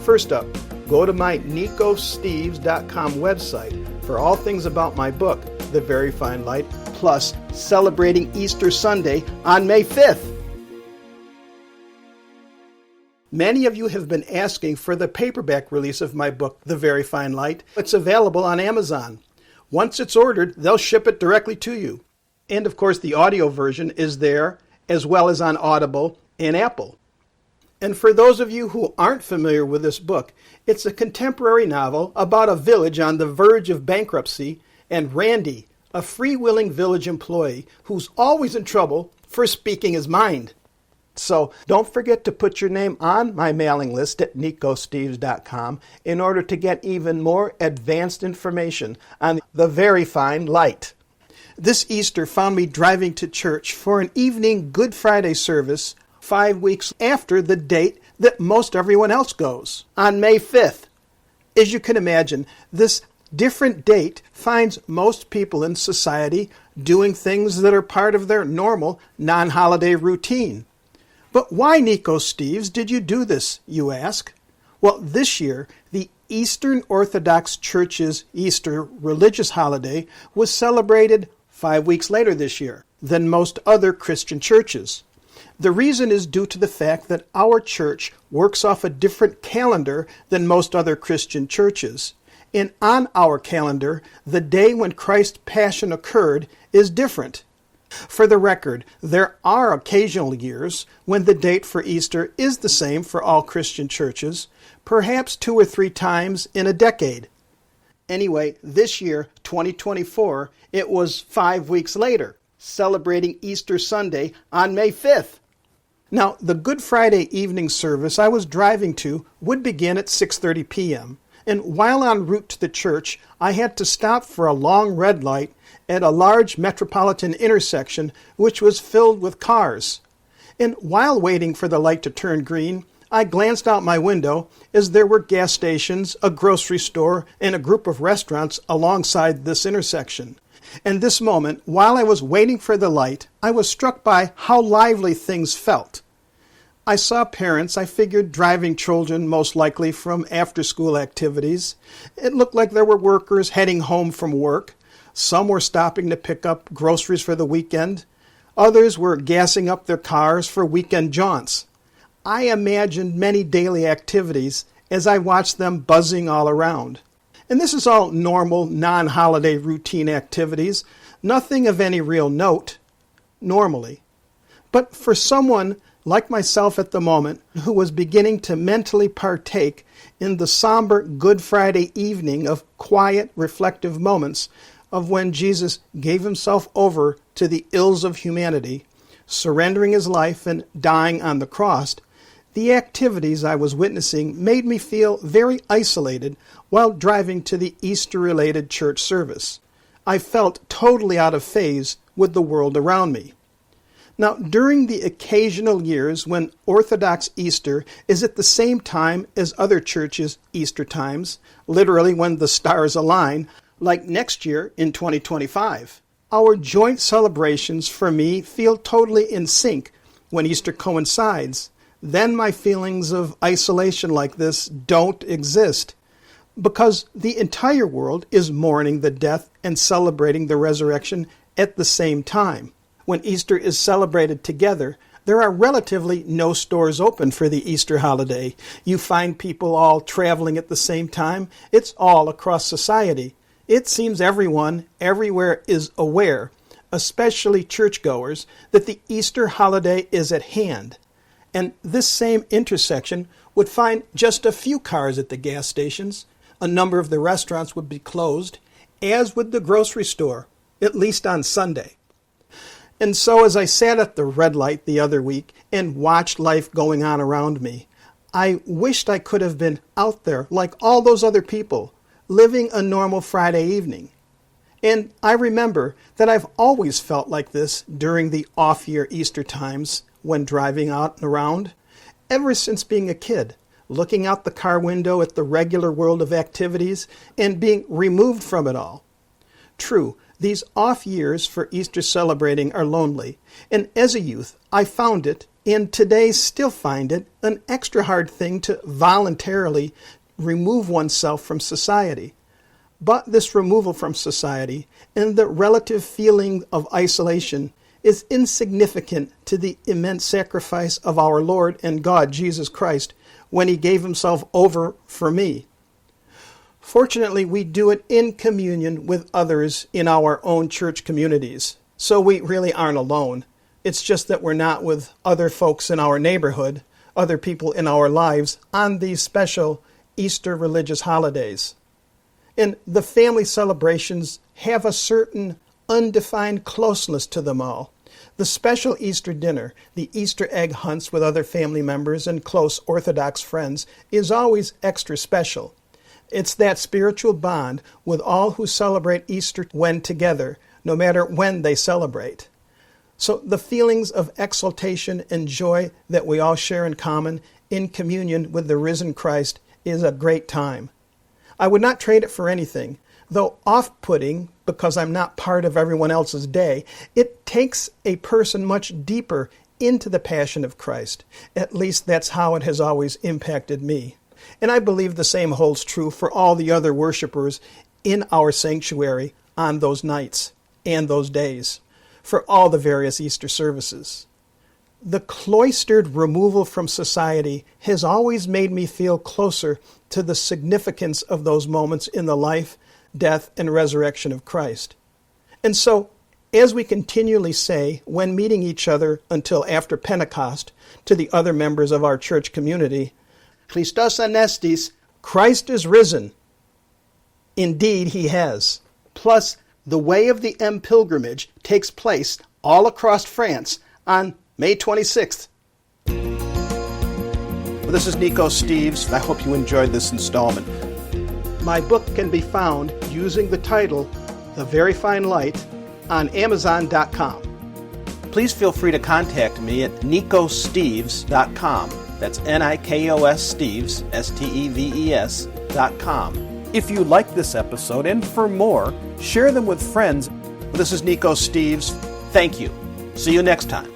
First up, go to my nicosteves.com website for all things about my book, The Very Fine Light, plus celebrating Easter Sunday on May 5th. Many of you have been asking for the paperback release of my book, The Very Fine Light. It's available on Amazon. Once it's ordered, they'll ship it directly to you. And of course, the audio version is there, as well as on Audible and Apple. And for those of you who aren't familiar with this book, it's a contemporary novel about a village on the verge of bankruptcy and Randy, a free-willing village employee who's always in trouble for speaking his mind. So don't forget to put your name on my mailing list at nicosteves.com in order to get even more advanced information on The Very Fine Light. This Easter found me driving to church for an evening Good Friday service 5 weeks after the date that most everyone else goes, on May 5th. As you can imagine, this different date finds most people in society doing things that are part of their normal non-holiday routine. But why, Nico Steves, did you do this, you ask? Well, this year, the Eastern Orthodox Church's Easter religious holiday was celebrated 5 weeks later this year than most other Christian churches. The reason is due to the fact that our church works off a different calendar than most other Christian churches. And on our calendar, the day when Christ's passion occurred is different. For the record, there are occasional years when the date for Easter is the same for all Christian churches, perhaps 2 or 3 times in a decade. Anyway, this year, 2024, it was 5 weeks later, celebrating Easter Sunday on May 5th. Now, the Good Friday evening service I was driving to would begin at 6:30 p.m., and while en route to the church, I had to stop for a long red light at a large metropolitan intersection which was filled with cars. And while waiting for the light to turn green, I glanced out my window as there were gas stations, a grocery store, and a group of restaurants alongside this intersection. And this moment, while I was waiting for the light, I was struck by how lively things felt. I saw parents, I figured driving children most likely from after-school activities. It looked like there were workers heading home from work. Some were stopping to pick up groceries for the weekend. Others were gassing up their cars for weekend jaunts. I imagined many daily activities as I watched them buzzing all around. And this is all normal, non-holiday routine activities, nothing of any real note, normally. But for someone like myself at the moment, who was beginning to mentally partake in the somber Good Friday evening of quiet, reflective moments of when Jesus gave himself over to the ills of humanity, surrendering his life and dying on the cross, the activities I was witnessing made me feel very isolated while driving to the Easter-related church service. I felt totally out of phase with the world around me. Now, during the occasional years when Orthodox Easter is at the same time as other churches' Easter times, literally when the stars align, like next year in 2025, our joint celebrations for me feel totally in sync when Easter coincides. Then my feelings of isolation like this don't exist, because the entire world is mourning the death and celebrating the resurrection at the same time. When Easter is celebrated together, there are relatively no stores open for the Easter holiday. You find people all traveling at the same time. It's all across society. It seems everyone, everywhere is aware, especially churchgoers, that the Easter holiday is at hand. And this same intersection would find just a few cars at the gas stations. A number of the restaurants would be closed, as would the grocery store, at least on Sunday. And so as I sat at the red light the other week and watched life going on around me, I wished I could have been out there like all those other people, living a normal Friday evening. And I remember that I've always felt like this during the off-year Easter times when driving out and around, ever since being a kid, looking out the car window at the regular world of activities and being removed from it all. True, These off years for Easter celebrating are lonely, and as a youth I found it, and today still find it, an extra hard thing to voluntarily remove oneself from society. But this removal from society and the relative feeling of isolation is insignificant to the immense sacrifice of our Lord and God Jesus Christ when he gave himself over for me. Fortunately, we do it in communion with others in our own church communities, so we really aren't alone. It's just that we're not with other folks in our neighborhood, other people in our lives, on these special Easter religious holidays. And the family celebrations have a certain undefined closeness to them all. The special Easter dinner, the Easter egg hunts with other family members and close Orthodox friends is always extra special. It's that spiritual bond with all who celebrate Easter when together, no matter when they celebrate. So the feelings of exultation and joy that we all share in common in communion with the risen Christ is a great time. I would not trade it for anything. Though off-putting, because I'm not part of everyone else's day, it takes a person much deeper into the passion of Christ. At least that's how it has always impacted me. And I believe the same holds true for all the other worshipers in our sanctuary on those nights and those days, for all the various Easter services. The cloistered removal from society has always made me feel closer to the significance of those moments in the life, death, and resurrection of Christ. And so, as we continually say when meeting each other until after Pentecost to the other members of our church community, Christos Anastis, Christ is risen. Indeed, he has. Plus, the Way of the M pilgrimage takes place all across France on May 26th. Well, this is Nico Steves. I hope you enjoyed this installment. My book can be found using the title, The Very Fine Light, on Amazon.com. Please feel free to contact me at nicosteves.com. That's Nikos Steves, Steves.com. If you like this episode, and for more, share them with friends. This is Nico Steves. Thank you. See you next time.